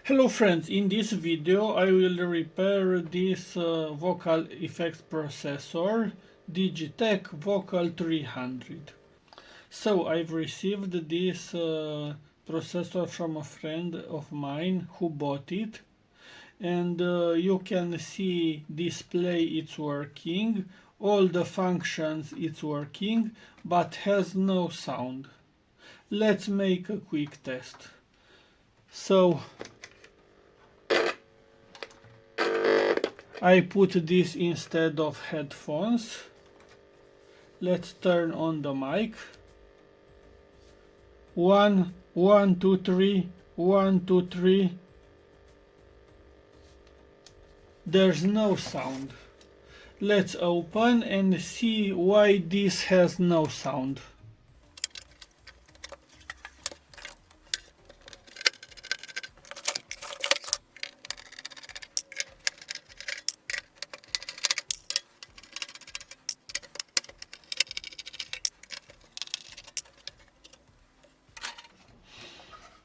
Hello friends, in this video I will repair this vocal effects processor DigiTech Vocal 300. So I've received this processor from a friend of mine who bought it, and you can see display it's working, all the functions it's working, but has no sound. Let's make a quick test. So I put this instead of headphones. Let's turn on the mic. 1, 1, 2, 3, 1, 2, 3. There's no sound. Let's open and see why this has no sound.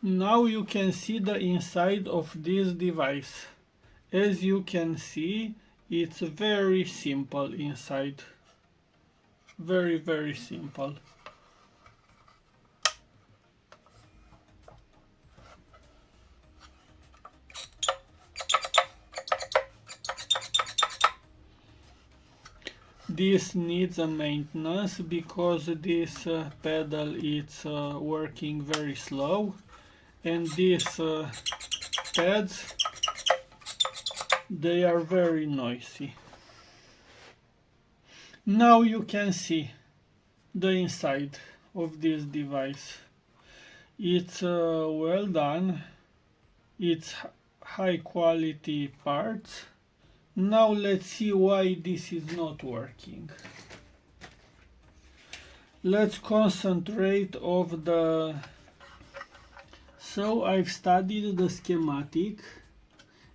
Now you can see the inside of this device. As you can see, it's very simple inside. Very simple. This needs a maintenance because this pedal is working very slow, and these pads, they are very noisy. Now you can see the inside of this device. It's well done. It's high quality parts. Now let's see why this is not working. Let's concentrate of the... So I've studied the schematic,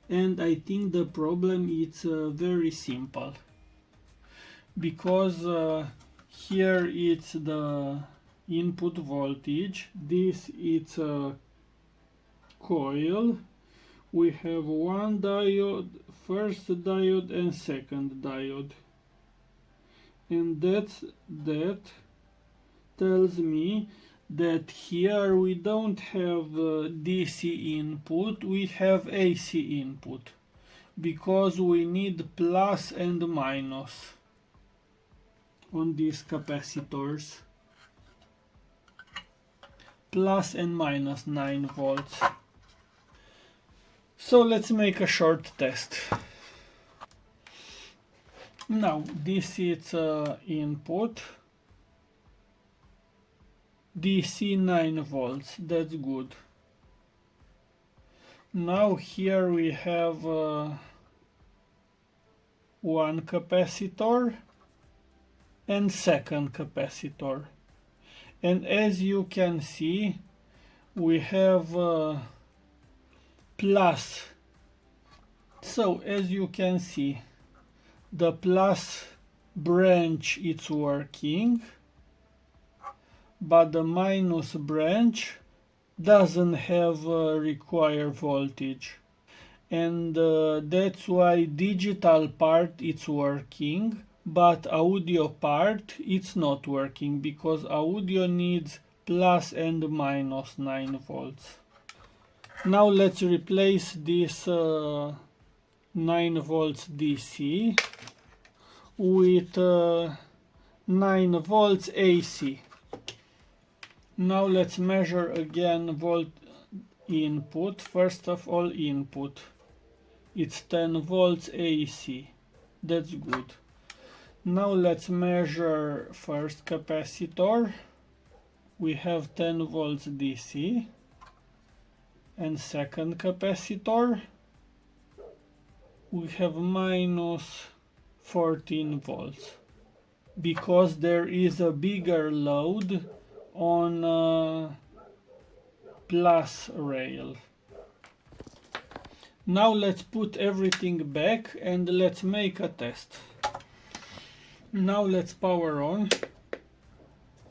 and I think the problem is very simple. Because here it's the input voltage, this is a coil. We have one diode, first diode and second diode, and that tells me that here we don't have DC input, we have AC input, because we need plus and minus on these capacitors. Plus and minus 9 volts. So let's make a short test. Now this is input, DC 9 volts, that's good. Now here we have one capacitor and second capacitor, and as you can see we have plus. So as you can see, the plus branch is working, but the minus branch doesn't have required voltage, and that's why digital part is working, but audio part it's not working, because audio needs plus and minus 9 volts. Now let's replace this 9 volts DC with 9 volts AC. Now let's measure again volt input. First of all, input. It's 10 volts AC. That's good. Now let's measure first capacitor. We have 10 volts DC. And second capacitor, we have minus 14 volts, because there is a bigger load on plus rail. Now let's put everything back and let's make a test. Now let's power on.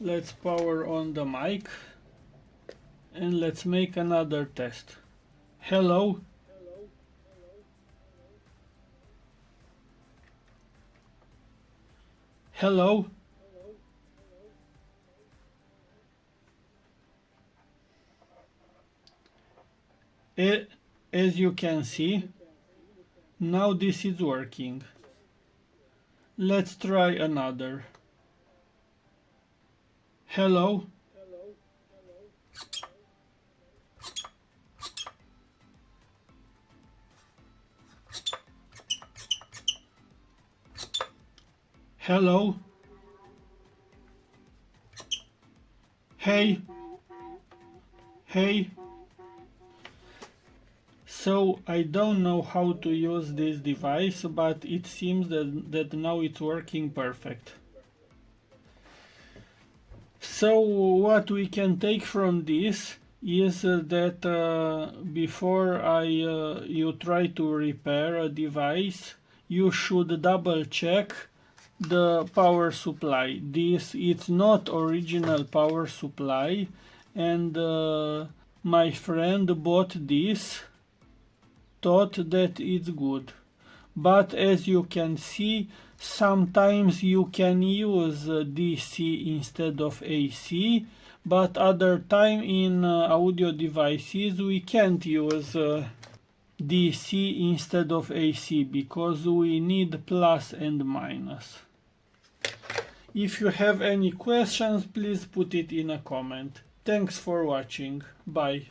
Let's power on the mic and let's make another test. Hello. Hello. As you can see, now this is working. Let's try another. Hello. Hello. Hey. Hey. So I don't know how to use this device, but it seems that now it's working perfect. So what we can take from this is that before you try to repair a device, you should double check the power supply. This it's not original power supply, and my friend bought this, thought that it's good. But as you can see, sometimes you can use DC instead of AC, but other time in audio devices we can't use DC instead of AC because we need plus and minus. If you have any questions, please put it in a comment. Thanks for watching. Bye.